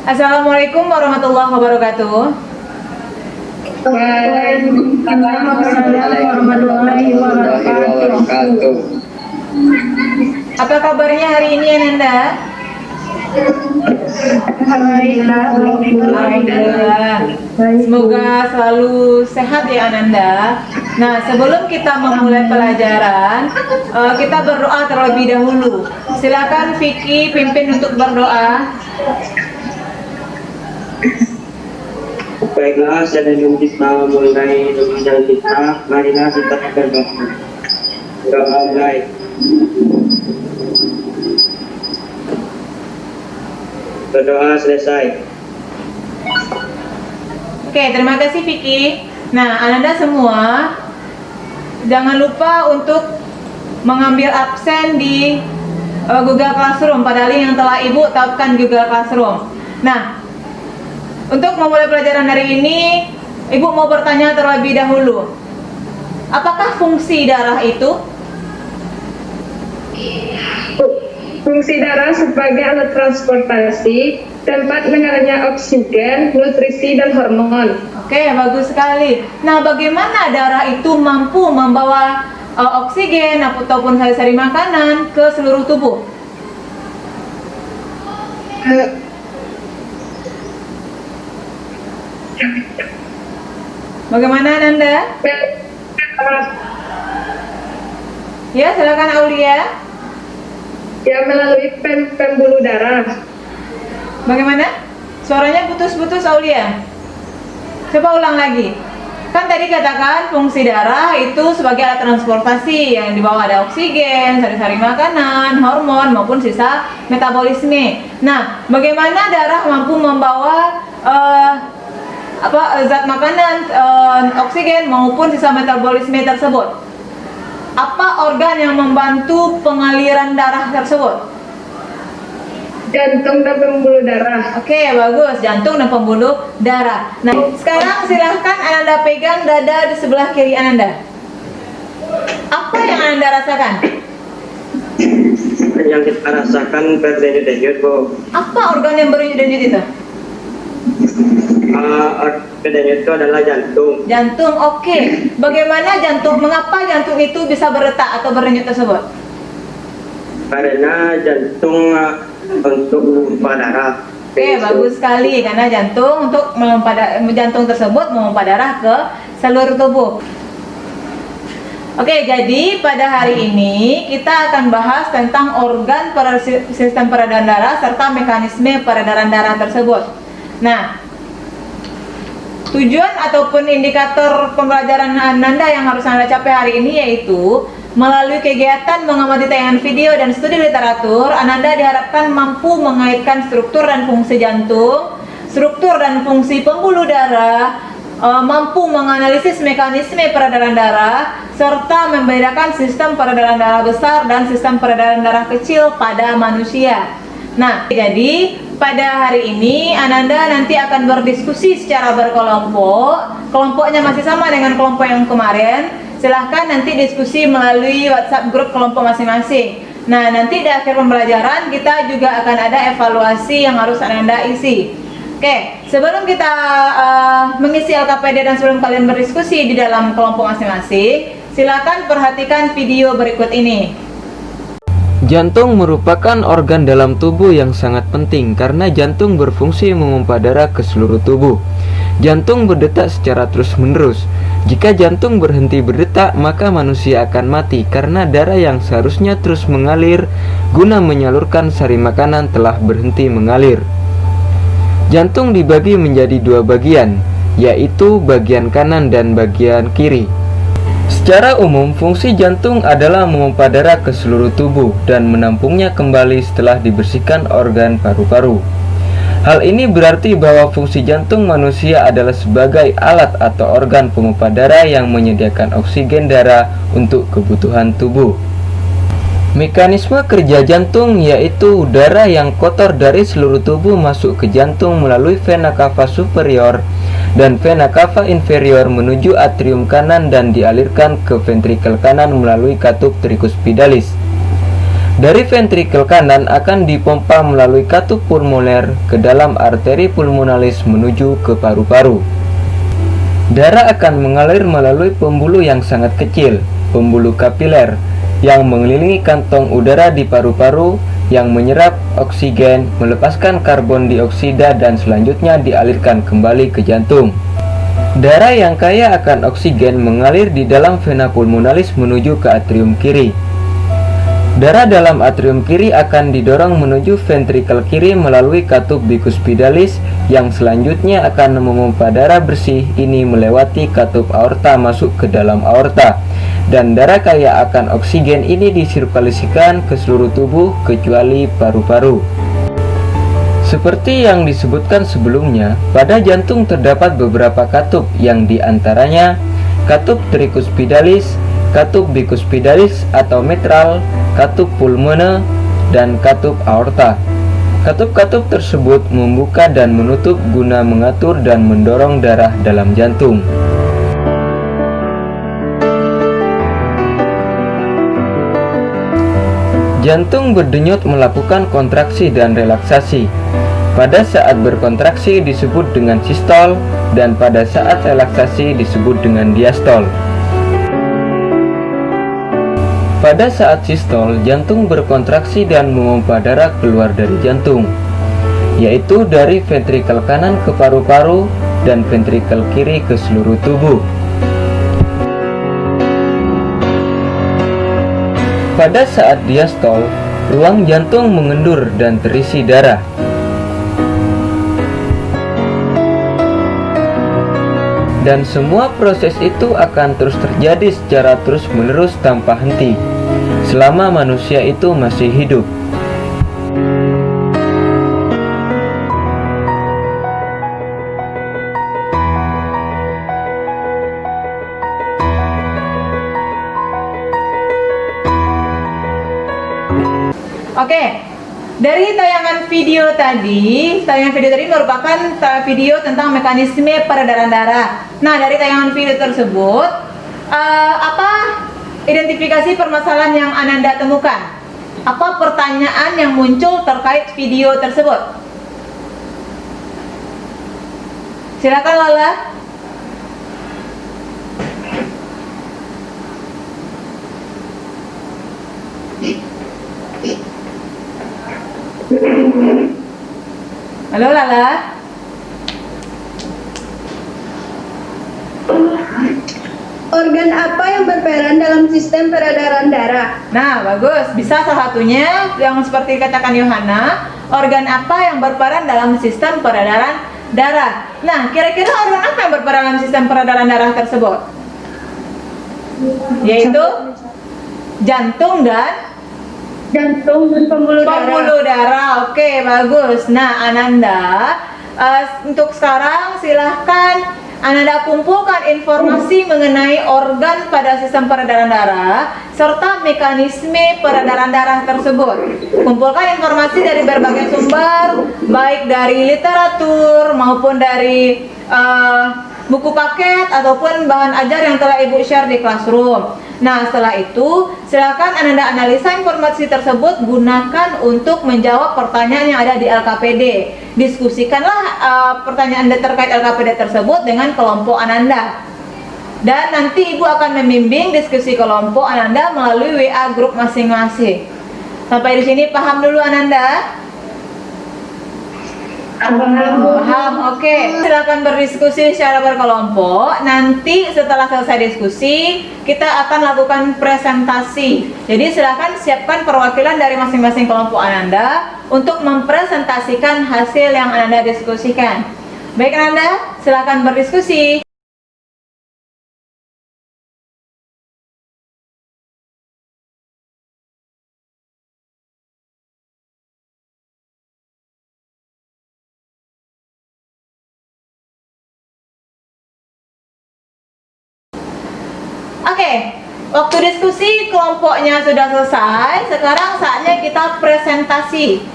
Assalamualaikum warahmatullahi wabarakatuh. Waalaikumsalam warahmatullahi wabarakatuh. Apa kabarnya hari ini Ananda? Alhamdulillah. Semoga selalu sehat ya Ananda. Nah, sebelum kita memulai pelajaran, kita berdoa terlebih dahulu. Silakan Vicky pimpin untuk berdoa. Baiklah, sebelum kita mulai dengan kita, marilah kita berdoa. Doa baik. Berdoa selesai. Oke, terima kasih Vicky. Nah, Ananda semua jangan lupa untuk mengambil absen di Google Classroom pada link yang telah Ibu tetapkan Google Classroom. Nah, untuk memulai pelajaran hari ini, Ibu mau bertanya terlebih dahulu. Apakah fungsi darah itu? Fungsi darah sebagai alat transportasi, tempat mengalirnya oksigen, nutrisi, dan hormon. Oke, bagus sekali. Nah, bagaimana darah itu mampu membawa oksigen ataupun sari-sari makanan ke seluruh tubuh? Bagaimana Nanda? Ya, silakan Aulia. Ya, melalui pembuluh darah. Bagaimana? Suaranya putus-putus Aulia. Coba ulang lagi. Kan tadi katakan fungsi darah itu sebagai alat transportasi yang dibawa ada oksigen, sari-sari makanan, hormon maupun sisa metabolisme. Nah, bagaimana darah mampu membawa zat makanan, oksigen maupun sisa metabolisme tersebut? Apa organ yang membantu pengaliran darah tersebut? Jantung dan pembuluh darah. Oke, bagus. Jantung dan pembuluh darah. Nah, sekarang silahkan Ananda pegang dada di sebelah kiri Ananda. Apa yang Ananda rasakan? Yang kita rasakan berdenyut-denyut, Bu. Apa organ yang berdenyut-denyut itu? Berdenyut itu adalah jantung. Jantung, oke. Bagaimana jantung, mengapa jantung itu bisa berdetak atau berdenyut tersebut? Karena jantung untuk memompa darah. Oke, bagus sekali. Karena jantung untuk jantung tersebut memompa darah ke seluruh tubuh. Oke, jadi pada hari ini kita akan bahas tentang organ sistem peredaran darah serta mekanisme peredaran darah tersebut. Nah, tujuan ataupun indikator pembelajaran Ananda yang harus Anda capai hari ini yaitu melalui kegiatan mengamati tayangan video dan studi literatur, Ananda diharapkan mampu mengaitkan struktur dan fungsi jantung, struktur dan fungsi pembuluh darah, mampu menganalisis mekanisme peredaran darah, serta membedakan sistem peredaran darah besar dan sistem peredaran darah kecil pada manusia. Nah, jadi pada hari ini Ananda nanti akan berdiskusi secara berkelompok. Kelompoknya masih sama dengan kelompok yang kemarin. Silahkan nanti diskusi melalui WhatsApp grup kelompok masing-masing. Nah, nanti di akhir pembelajaran kita juga akan ada evaluasi yang harus Ananda isi. Oke, sebelum kita mengisi LKPD dan sebelum kalian berdiskusi di dalam kelompok masing-masing, silakan perhatikan video berikut ini. Jantung merupakan organ dalam tubuh yang sangat penting karena jantung berfungsi memompa darah ke seluruh tubuh. Jantung berdetak secara terus-menerus. Jika jantung berhenti berdetak, maka manusia akan mati karena darah yang seharusnya terus mengalir guna menyalurkan sari makanan telah berhenti mengalir. Jantung dibagi menjadi dua bagian, yaitu bagian kanan dan bagian kiri. Secara umum, fungsi jantung adalah memompa darah ke seluruh tubuh dan menampungnya kembali setelah dibersihkan organ paru-paru. Hal ini berarti bahwa fungsi jantung manusia adalah sebagai alat atau organ pemompa darah yang menyediakan oksigen darah untuk kebutuhan tubuh. Mekanisme kerja jantung yaitu darah yang kotor dari seluruh tubuh masuk ke jantung melalui vena cava superior dan vena cava inferior menuju atrium kanan dan dialirkan ke ventrikel kanan melalui katup tricuspidalis. Dari ventrikel kanan akan dipompa melalui katup pulmoner ke dalam arteri pulmonalis menuju ke paru-paru. Darah akan mengalir melalui pembuluh yang sangat kecil, pembuluh kapiler, yang mengelilingi kantong udara di paru-paru yang menyerap oksigen, melepaskan karbon dioksida dan selanjutnya dialirkan kembali ke jantung. Darah yang kaya akan oksigen mengalir di dalam vena pulmonalis menuju ke atrium kiri. Darah dalam atrium kiri akan didorong menuju ventrikel kiri melalui katup bicuspidalis yang selanjutnya akan memompa darah bersih ini melewati katup aorta masuk ke dalam aorta, dan darah kaya akan oksigen ini disirkulasikan ke seluruh tubuh kecuali paru-paru. Seperti yang disebutkan sebelumnya, pada jantung terdapat beberapa katup yang diantaranya katup tricuspidalis, katup bicuspidalis atau mitral, katup pulmone, dan katup aorta. Katup-katup tersebut membuka dan menutup guna mengatur dan mendorong darah dalam jantung. Jantung berdenyut melakukan kontraksi dan relaksasi. Pada saat berkontraksi disebut dengan sistol, dan pada saat relaksasi disebut dengan diastol. Pada saat sistol, jantung berkontraksi dan memompa darah keluar dari jantung, yaitu dari ventrikel kanan ke paru-paru dan ventrikel kiri ke seluruh tubuh. Pada saat diastol, ruang jantung mengendur dan terisi darah. Dan semua proses itu akan terus terjadi secara terus-menerus tanpa henti, selama manusia itu masih hidup. Oke, dari tayangan video tadi merupakan video tentang mekanisme peredaran darah. Nah, dari tayangan video tersebut, apa identifikasi permasalahan yang Ananda temukan? Apa pertanyaan yang muncul terkait video tersebut? Silakan Lala. Halo Lala. Organ apa yang berperan dalam sistem peredaran darah? Nah, bagus. Bisa salah satunya yang seperti dikatakan Yohana, organ apa yang berperan dalam sistem peredaran darah. Nah, kira-kira organ apa yang berperan dalam sistem peredaran darah tersebut? Yaitu jantung dan pembuluh darah. Oke, bagus. Nah, Ananda, untuk sekarang silahkan Ananda kumpulkan informasi mengenai organ pada sistem peredaran darah serta mekanisme peredaran darah tersebut. Kumpulkan informasi dari berbagai sumber, baik dari literatur maupun dari buku paket ataupun bahan ajar yang telah Ibu share di classroom. Nah, setelah itu silakan Ananda analisa informasi tersebut, gunakan untuk menjawab pertanyaan yang ada di LKPD. Diskusikanlah pertanyaan Anda terkait LKPD tersebut dengan kelompok Ananda. Dan nanti Ibu akan membimbing diskusi kelompok Ananda melalui WA grup masing-masing. Sampai di sini paham dulu Ananda? Paham, oke. Silakan berdiskusi secara berkelompok. Nanti setelah selesai diskusi, kita akan lakukan presentasi. Jadi silakan siapkan perwakilan dari masing-masing kelompok Ananda untuk mempresentasikan hasil yang Ananda diskusikan. Baik Ananda, silakan berdiskusi. Oke, waktu diskusi kelompoknya sudah selesai. Sekarang saatnya kita presentasi.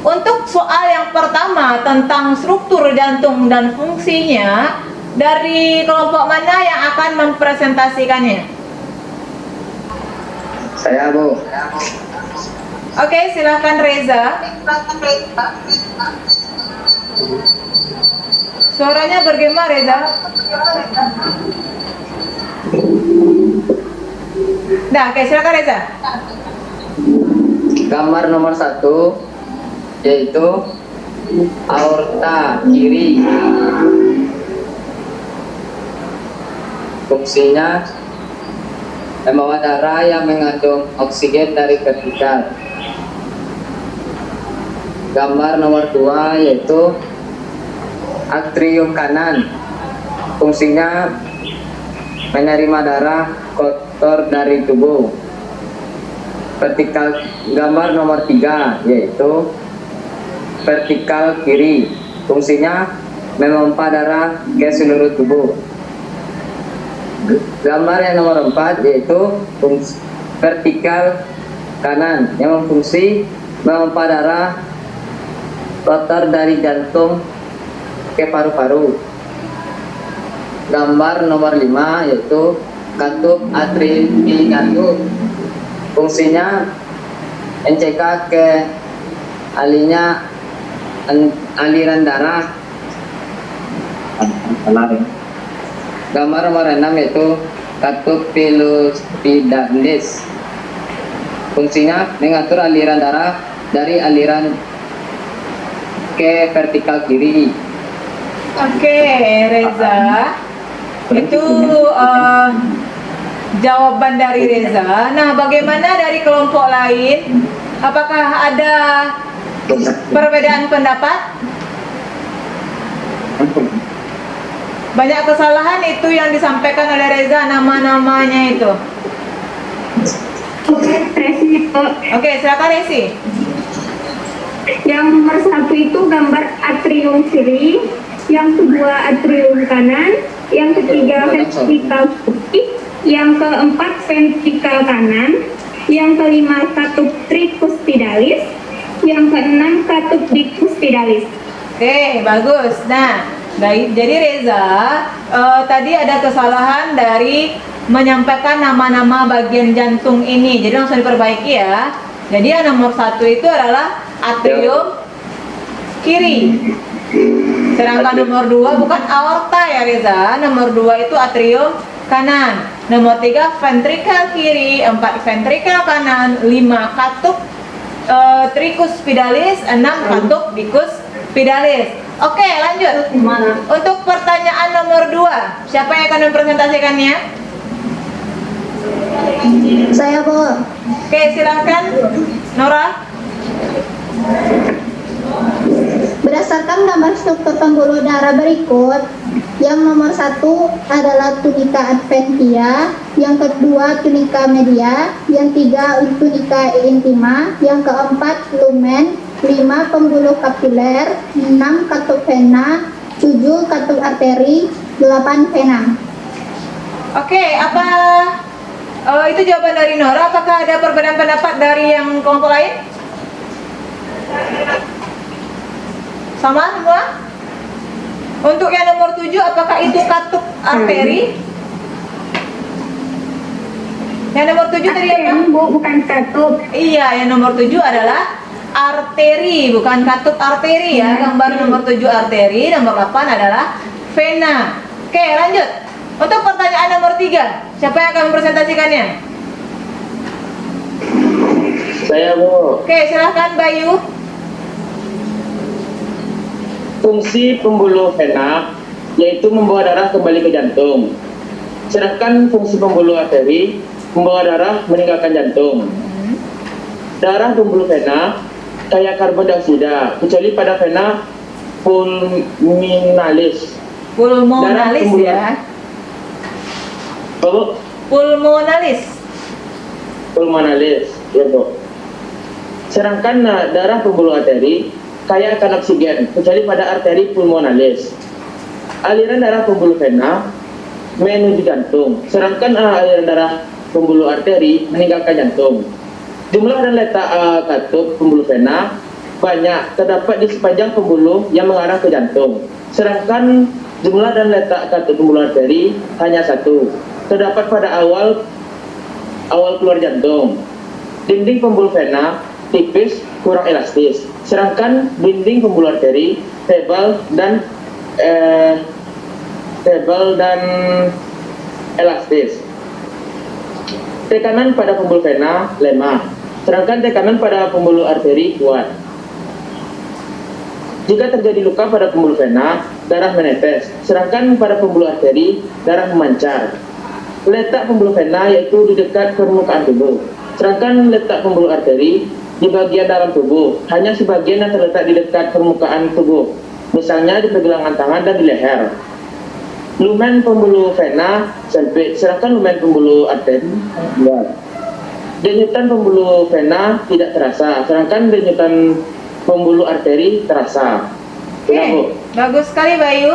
Untuk soal yang pertama tentang struktur jantung dan fungsinya, dari kelompok mana yang akan mempresentasikannya? Saya, Bu. Oke, silakan Reza. Suaranya bergema Reza. Nah, oke, silakan Reza. Gambar nomor 1 yaitu aorta kiri. Fungsinya membawa darah yang mengandung oksigen dari vertikal. Gambar nomor 2 yaitu atrium kanan. Fungsinya menerima darah kotor dari tubuh. Vertikal gambar nomor 3 yaitu vertikal kiri. Fungsinya memompa darah ke seluruh tubuh. Gambar yang nomor 4 yaitu vertikal kanan yang berfungsi memompa darah kotor dari jantung ke paru-paru. Gambar nomor 5 yaitu katup atrium. Fungsinya mencegah ke aliran darah. Gambar nomor 6 yaitu katup pilospidalis. Fungsinya mengatur aliran darah dari aliran ke vertikal kiri. Oke, Reza. Itu jawaban dari Reza. Nah, bagaimana dari kelompok lain? Apakah ada perbedaan pendapat? Banyak kesalahan itu yang disampaikan oleh Reza, nama-namanya itu. Oke, silakan Resi. Yang nomor 1 itu gambar atrium kiri, yang kedua atrium kanan, yang ketiga ventrikal kiri, yang keempat ventrikal kanan, yang kelima katup tricuspidalis, yang keenam katup dicuspidalis. Oke, bagus. Nah, baik. Jadi Reza, tadi ada kesalahan dari menyampaikan nama-nama bagian jantung ini. Jadi langsung diperbaiki ya. Jadi yang nomor 1 itu adalah atrium kiri. Sedangkan nomor 2 bukan aorta ya Reza. Nomor 2 itu atrium kanan. Nomor 3 ventrikal kiri, 4 ventrikal kanan, 5 katup tricuspidalis, 6 katup dicuspidalis. Oke, lanjut. Untuk pertanyaan nomor 2, siapa yang akan mempresentasikannya? Saya Bu. Oke, silakan Nora. Berdasarkan gambar struktur pembuluh darah berikut, yang nomor 1 adalah tunica adventia, yang kedua tunica media, yang 3 tunica intima, yang keempat lumen, 5 pembuluh kapiler, 6 katup vena, 7 katup arteri, 8 vena. Oke, apa itu jawaban dari Nora? Apakah ada perbedaan pendapat dari yang kelompok lain? Sama semua? Untuk yang nomor 7, apakah itu katup arteri? Yang nomor 7 tadi apa? Bu, bukan katup. Iya, yang nomor 7 adalah arteri, bukan katup arteri ya. Gambar nomor 7 arteri, nomor 8 adalah vena. Oke, lanjut. Untuk pertanyaan nomor 3, siapa yang akan mempresentasikannya? Saya Bu. Oke, silahkan Bayu. Fungsi pembuluh vena yaitu membawa darah kembali ke jantung. Sedangkan fungsi pembuluh arteri membawa darah meninggalkan jantung. Darah pembuluh vena kaya karbon dioksida, kecuali pada vena pulmonalis. Pulmonalis ya. Bu, Pulmonalis. pulmonalis, ya Bu. Sedangkan darah pembuluh arteri kaya akan oksigen, kecuali pada arteri pulmonalis. Aliran darah pembuluh vena menuju jantung, sedangkan aliran darah pembuluh arteri meninggalkan jantung. Jumlah dan letak katup pembuluh vena banyak terdapat di sepanjang pembuluh yang mengarah ke jantung, sedangkan jumlah dan letak katup pembuluh arteri hanya 1, terdapat pada awal keluar jantung. Dinding pembuluh vena tipis, kurang elastis. Sedangkan dinding pembuluh arteri tebal dan elastis. Tekanan pada pembuluh vena lemah, sedangkan tekanan pada pembuluh arteri kuat. Jika terjadi luka pada pembuluh vena, darah menetes, sedangkan pada pembuluh arteri, darah memancar. Letak pembuluh vena yaitu di dekat permukaan tubuh, sedangkan letak pembuluh arteri di bagian dalam tubuh, hanya sebagian yang terletak di dekat permukaan tubuh, misalnya di pergelangan tangan dan di leher. Lumen pembuluh vena sempit, sedangkan lumen pembuluh arteri luas. Denyutan pembuluh vena tidak terasa, sedangkan denyutan pembuluh arteri terasa. Oke, bagus sekali Bayu.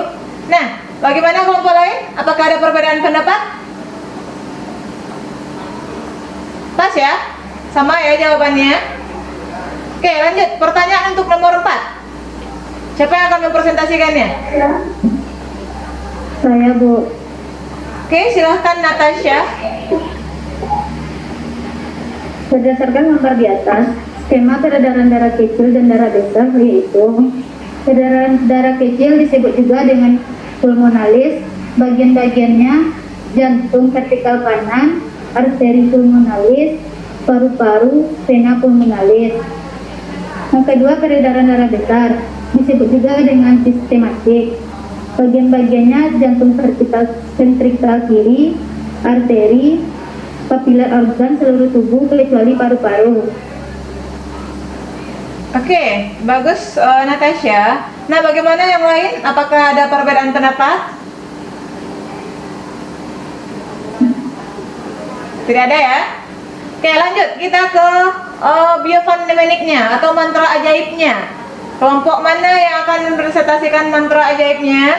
Nah, bagaimana kelompok lain? Apakah ada perbedaan pendapat? Pas ya? Sama ya jawabannya? Oke, lanjut. Pertanyaan untuk nomor 4. Siapa yang akan mempresentasikannya? Saya, Bu. Oke, silahkan Natasha. Berdasarkan gambar di atas, skema peredaran darah kecil dan darah besar yaitu peredaran darah kecil disebut juga dengan pulmonalis, bagian-bagiannya jantung vertikal kanan, arteri pulmonalis, paru-paru, vena pulmonalis. Yang kedua, peredaran darah besar disebut juga dengan sistematik. Bagian-bagiannya jantung vertikal ventrikal kiri, arteri, papiler organ seluruh tubuh kecuali paru-paru. Oke, bagus Natasha. Nah, bagaimana yang lain? Apakah ada perbedaan pendapat? Tidak ada ya? Oke, lanjut. Kita ke biofundamentiknya atau mantra ajaibnya. Kelompok mana yang akan mempresentasikan mantra ajaibnya?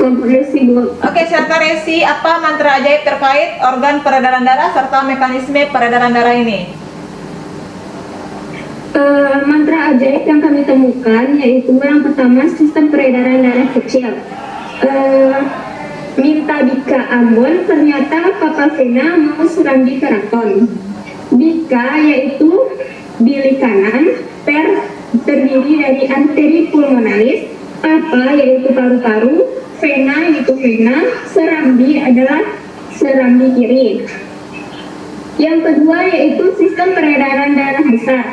Kelompok Resi, Bu. Oke, silakan Resi. Apa mantra ajaib terkait organ peredaran darah serta mekanisme peredaran darah ini? Mantra ajaib yang kami temukan yaitu yang pertama sistem peredaran darah kecil. Minta Bika Ambon, ternyata Papa Vena mau Surambi Keraton. Bika yaitu bilik kanan, terdiri dari arteri pulmonalis, Papa yaitu paru-paru, Vena yaitu vena, Serambi adalah serambi kiri. Yang kedua yaitu sistem peredaran darah besar.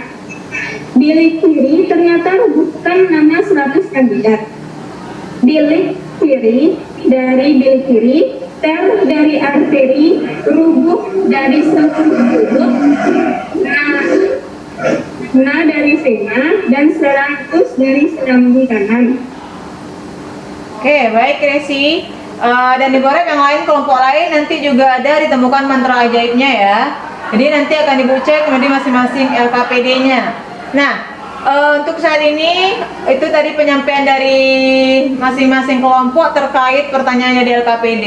Bilik kiri ternyata bukan nama 100 kandidat. Bilik kiri dari bilik kiri, dari arteri, rubuh dari seluruh tubuh, nah dari vena, dan 100 dari serambi kanan. Oke, baik Resi. Dan di Borep yang lain, kelompok lain nanti juga ada ditemukan mantra ajaibnya ya. Jadi nanti akan Ibu cek di masing-masing LKPD-nya. Nah, untuk saat ini itu tadi penyampaian dari masing-masing kelompok terkait pertanyaannya di LKPD.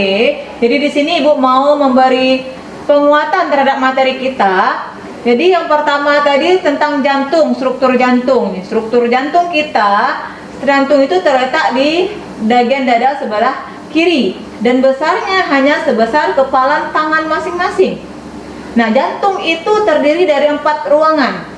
Jadi di sini Ibu mau memberi penguatan terhadap materi kita. Jadi yang pertama tadi tentang jantung, struktur jantung. Struktur jantung kita, jantung itu terletak di bagian dada sebelah kiri dan besarnya hanya sebesar kepalan tangan masing-masing. Nah, jantung itu terdiri dari 4 ruangan.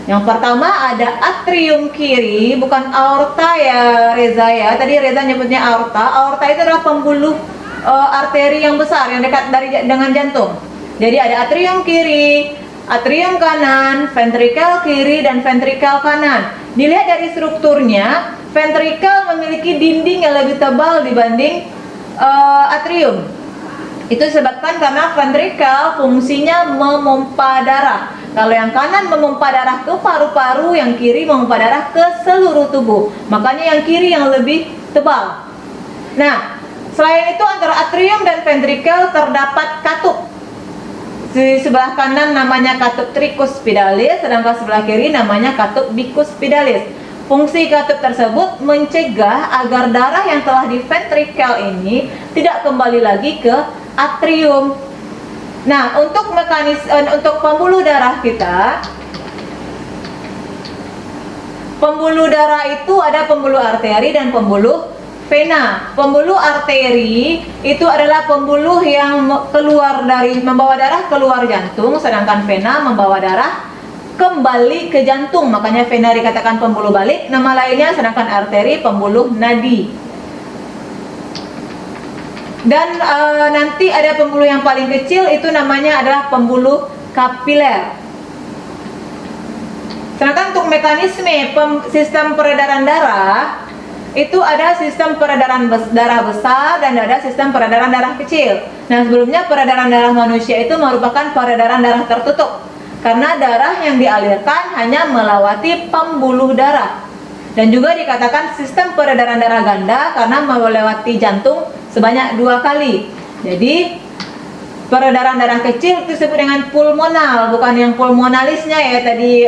Yang pertama ada atrium kiri, bukan aorta ya Reza ya. Tadi Reza nyebutnya aorta. Aorta itu adalah pembuluh arteri yang besar yang dekat dengan jantung. Jadi ada atrium kiri, atrium kanan, ventrikel kiri dan ventrikel kanan. Dilihat dari strukturnya, ventrikel memiliki dinding yang lebih tebal dibanding atrium. Itu disebabkan karena ventrikel fungsinya memompa darah. Kalau yang kanan memompa darah ke paru-paru, yang kiri memompa darah ke seluruh tubuh. Makanya yang kiri yang lebih tebal. Nah, selain itu antara atrium dan ventrikel terdapat katup. Di sebelah kanan namanya katup tricuspidalis, sedangkan sebelah kiri namanya katup bicuspidalis. Fungsi katup tersebut mencegah agar darah yang telah di ventrikel ini tidak kembali lagi ke atrium. Nah, untuk untuk pembuluh darah kita, pembuluh darah itu ada pembuluh arteri dan pembuluh vena. Pembuluh arteri itu adalah pembuluh yang membawa darah keluar jantung, sedangkan vena membawa darah kembali ke jantung, makanya vena dikatakan pembuluh balik, nama lainnya, sedangkan arteri pembuluh nadi. Dan nanti ada pembuluh yang paling kecil, itu namanya adalah pembuluh kapiler. Sedangkan untuk mekanisme sistem peredaran darah, itu ada sistem peredaran darah besar dan ada sistem peredaran darah kecil. Nah, sebelumnya peredaran darah manusia itu merupakan peredaran darah tertutup, karena darah yang dialirkan hanya melewati pembuluh darah. Dan juga dikatakan sistem peredaran darah ganda karena melewati jantung sebanyak 2 kali. Jadi peredaran darah kecil itu disebut dengan pulmonal, bukan yang pulmonalisnya ya tadi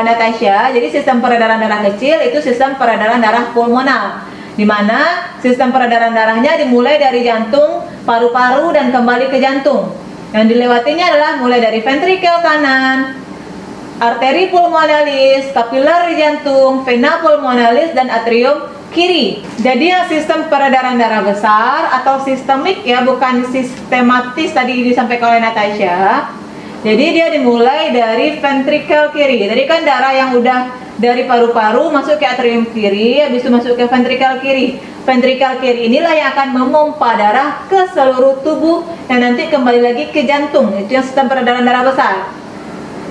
Natasha. Jadi sistem peredaran darah kecil itu sistem peredaran darah pulmonal, di mana sistem peredaran darahnya dimulai dari jantung, paru-paru, dan kembali ke jantung. Yang dilewatinya adalah mulai dari ventrikel kanan, arteri pulmonalis, kapiler di jantung, vena pulmonalis, dan atrium kiri. Jadi yang sistem peredaran darah besar atau sistemik ya, bukan sistematis tadi disampaikan oleh Natasha. Jadi dia dimulai dari ventrikel kiri. Tadi kan darah yang udah dari paru-paru masuk ke atrium kiri, habis itu masuk ke ventrikel kiri. Ventrikel kiri inilah yang akan memompa darah ke seluruh tubuh dan nanti kembali lagi ke jantung. Itu yang sistem peredaran darah besar.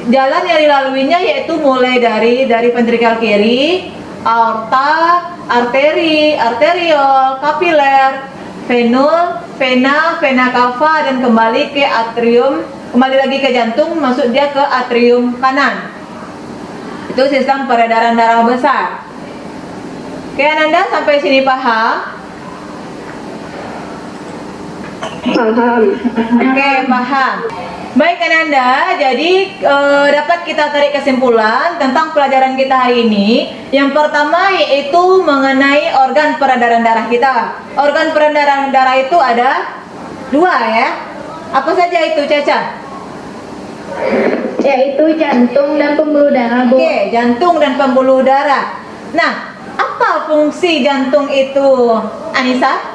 Jalan yang dilaluinya yaitu mulai dari ventrikel kiri, aorta, arteri, arteriol, kapiler, venul, vena, vena cava, dan kembali ke atrium, kembali lagi ke jantung, masuk dia ke atrium kanan. Itu sistem peredaran darah besar. Oke, Ananda sampai sini paham? Paham. Oke, paham. Baik Ananda, jadi dapat kita tarik kesimpulan tentang pelajaran kita hari ini. Yang pertama yaitu mengenai organ peredaran darah kita. Organ peredaran darah itu ada 2 ya. Apa saja itu, Caca? Yaitu jantung dan pembuluh darah, Bu. Oke, jantung dan pembuluh darah. Nah, apa fungsi jantung itu, Anissa?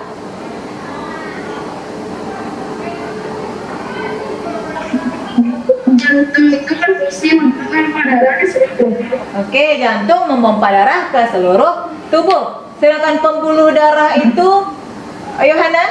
Jantung itu berfungsi memompa darah ke seluruh tubuh. Oke, jantung memompa darah ke seluruh tubuh. Sedangkan pembuluh darah itu, ayo Hana?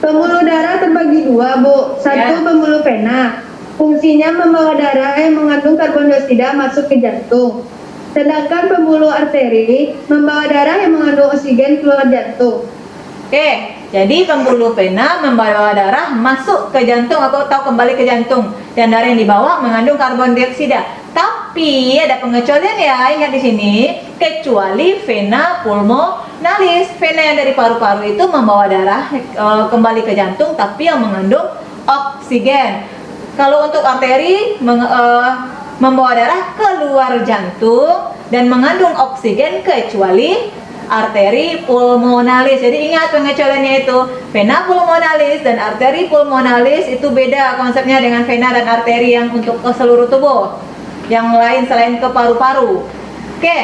Pembuluh darah terbagi 2, Bu. Satu, Ya. pembuluh vena. Fungsinya membawa darah yang mengandung karbon dioksida masuk ke jantung. Sedangkan pembuluh arteri membawa darah yang mengandung oksigen keluar jantung. Oke, jadi pembuluh vena membawa darah masuk ke jantung atau kembali ke jantung, dan darah yang dibawa mengandung karbon dioksida. Tapi ada pengecualian ya, ingat di sini, kecuali vena pulmonalis. Vena yang dari paru-paru itu membawa darah kembali ke jantung, tapi yang mengandung oksigen. Kalau untuk arteri membawa darah keluar jantung dan mengandung oksigen kecuali arteri pulmonalis. Jadi ingat pengecualiannya itu, vena pulmonalis dan arteri pulmonalis itu beda konsepnya dengan vena dan arteri yang untuk ke seluruh tubuh, yang lain selain ke paru-paru. Oke,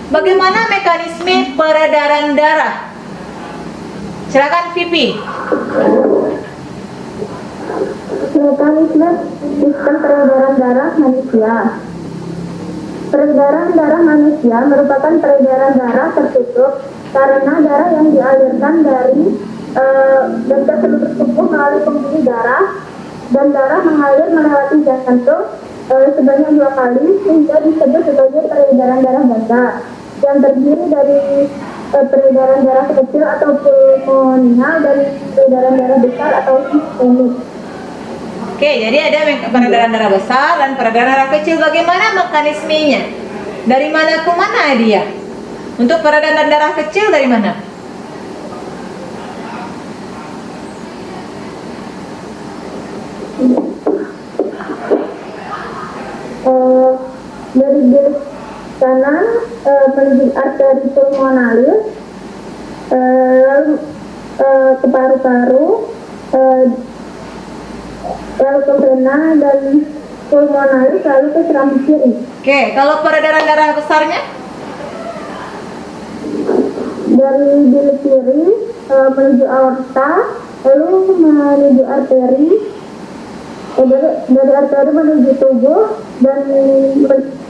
bagaimana mekanisme peredaran darah? Silakan Vivi. Mekanisme sistem peredaran darah manusia. Peredaran darah manusia merupakan peredaran darah tertutup karena darah yang dialirkan dari dan ke seluruh tubuh melalui pembuluh darah, dan darah mengalir melewati jantung sebanyak 2 kali sehingga disebut sebagai peredaran darah ganda, yang terdiri dari peredaran darah kecil atau pulmonal dan peredaran darah besar atau sistemik. Oke, jadi ada peredaran darah besar dan peredaran darah kecil. Bagaimana mekanismenya? Dari mana ke mana dia? Untuk peredaran darah kecil dari mana? Dari bilik kanan menuju arteri pulmonalis, lalu ke paru-paru, lalu ke vena dan pulmonalis, lalu ke keramik kiri. Oke, kalau peredaran darah besarnya? Dari bilik kiri menuju aorta, lalu menuju arteri, dari arteri menuju tubuh, dan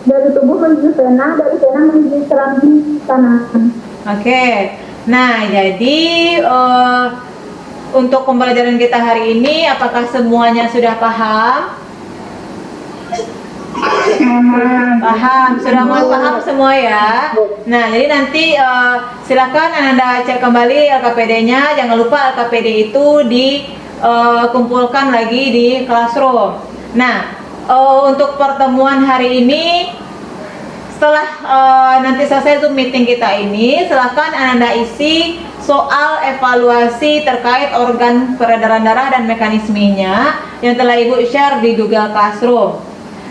dari tubuh menuju vena, dari vena menuju serambi kanan. Oke. Nah, jadi untuk pembelajaran kita hari ini, apakah semuanya sudah paham? Paham, sudah mulai paham semua ya. Nah, jadi nanti silakan Anda cek kembali LKPD-nya. Jangan lupa LKPD itu dikumpulkan lagi di classroom. Nah, untuk pertemuan hari ini, setelah nanti selesai Zoom meeting kita ini, silakan Anda isi soal evaluasi terkait organ peredaran darah dan mekanismenya yang telah Ibu share di Google Classroom.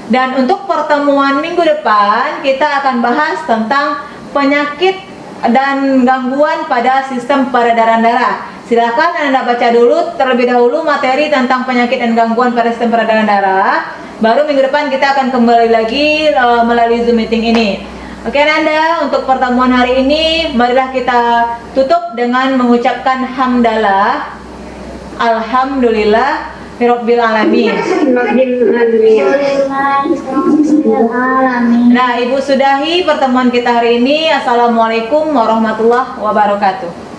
Dan untuk pertemuan minggu depan, kita akan bahas tentang penyakit dan gangguan pada sistem peredaran darah. Silakan Anda baca dulu terlebih dahulu materi tentang penyakit dan gangguan pada sistem peredaran darah. Baru minggu depan kita akan kembali lagi melalui Zoom meeting ini. Oke Nanda, untuk pertemuan hari ini, marilah kita tutup dengan mengucapkan hamdalah. Alhamdulillah Rabbil alamin. Nah, Ibu sudahi pertemuan kita hari ini. Assalamualaikum warahmatullahi wabarakatuh.